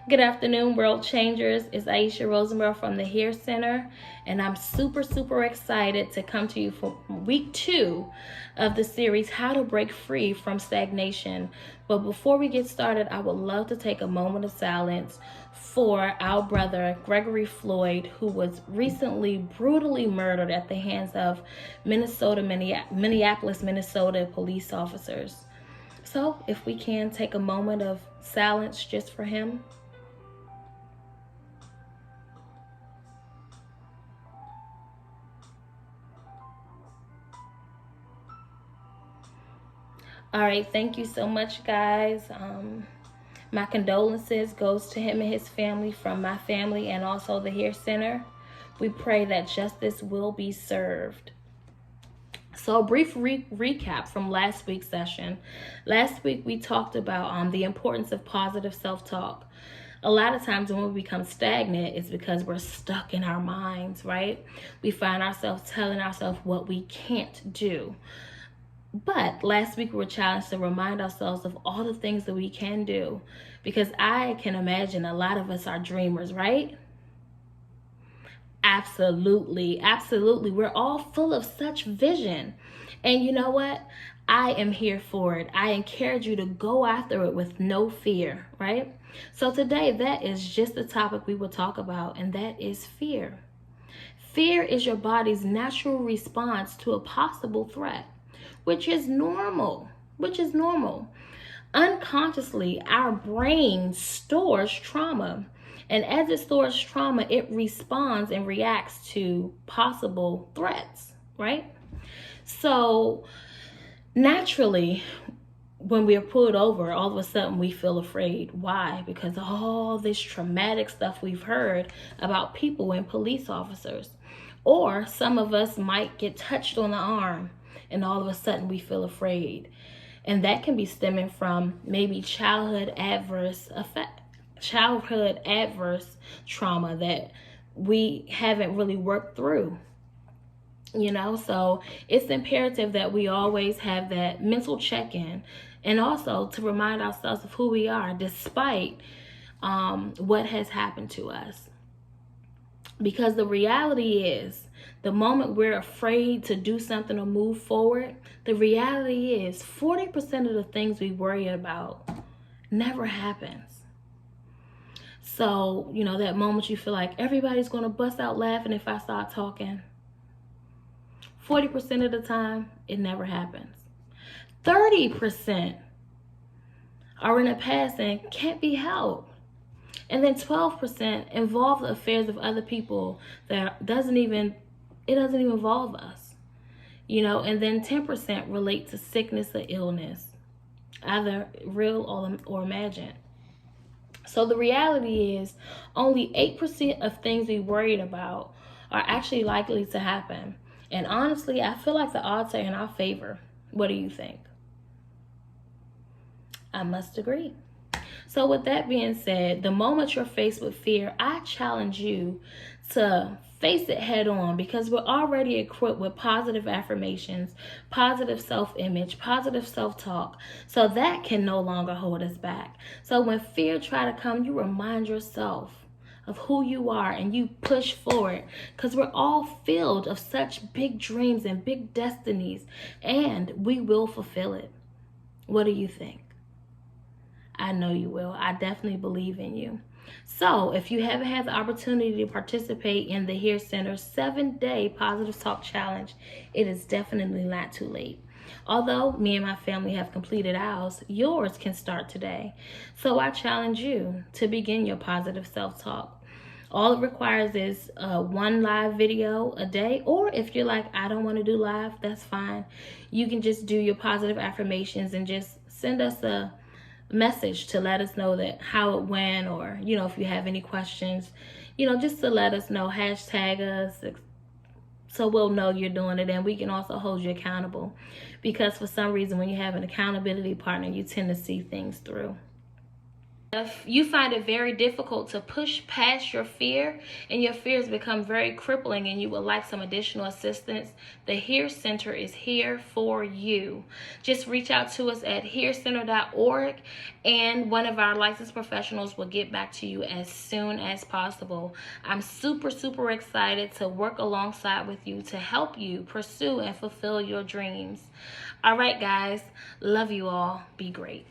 Good afternoon, world changers. It's Aisha Rosenberg from the Here Center, and I'm super excited to come to you for week 2 of the series, How to Break Free from Stagnation. But before we get started, I would love to take a moment of silence for our brother, Gregory Floyd, who was recently brutally murdered at the hands of Minneapolis, Minnesota police officers. So if we can take a moment of silence just for him. All right, thank you so much, guys. My condolences goes to him and his family from my family and also the Here Center. We pray that justice will be served. So a brief recap from last week's session. Last week we talked about the importance of positive self-talk. A lot of times when we become stagnant, it's because we're stuck in our minds, right? We find ourselves telling ourselves what we can't do. But last week we were challenged to remind ourselves of all the things that we can do, because I can imagine a lot of us are dreamers, right? Absolutely. We're all full of such vision. And you know what? I am here for it. I encourage you to go after it with no fear, right? So today, that is just the topic we will talk about, and that is fear. Fear is your body's natural response to a possible threat, which is normal. Unconsciously, our brain stores trauma. And as it stores trauma, it responds and reacts to possible threats, right? So naturally, when we are pulled over, all of a sudden we feel afraid. Why? Because of all this traumatic stuff we've heard about people and police officers. Or some of us might get touched on the arm and all of a sudden we feel afraid. And that can be stemming from maybe childhood adverse trauma that we haven't really worked through. So it's imperative that we always have that mental check-in, and also to remind ourselves of who we are despite what has happened to us. Because the reality is, the moment we're afraid to do something or move forward, the reality is 40% of the things we worry about never happens. So, that moment you feel like everybody's going to bust out laughing if I start talking, 40% of the time, it never happens. 30% are in the past and can't be helped. And then 12% involve the affairs of other people that doesn't even involve us. And then 10% relate to sickness or illness, either real or imagined. So the reality is only 8% of things we worried about are actually likely to happen. And honestly, I feel like the odds are in our favor. What do you think? I must agree. So with that being said, the moment you're faced with fear, I challenge you to face it head on, because we're already equipped with positive affirmations, positive self-image, positive self-talk. So that can no longer hold us back. So when fear try to come, you remind yourself of who you are and you push forward, because we're all filled of such big dreams and big destinies, and we will fulfill it. What do you think? I know you will. I definitely believe in you. So if you haven't had the opportunity to participate in the Here Center 7-day Positive Talk Challenge, it is definitely not too late. Although me and my family have completed ours, yours can start today. So I challenge you to begin your positive self-talk. All it requires is one live video a day, or if you're like, I don't want to do live, that's fine. You can just do your positive affirmations and just send us a message to let us know that how it went, or if you have any questions, just to let us know. Hashtag us so we'll know you're doing it, and we can also hold you accountable, because for some reason when you have an accountability partner, you tend to see things through. If you find it very difficult to push past your fear and your fears become very crippling and you would like some additional assistance, the Here Center is here for you. Just reach out to us at hearcenter.org and one of our licensed professionals will get back to you as soon as possible. I'm super excited to work alongside with you to help you pursue and fulfill your dreams. All right, guys. Love you all. Be great.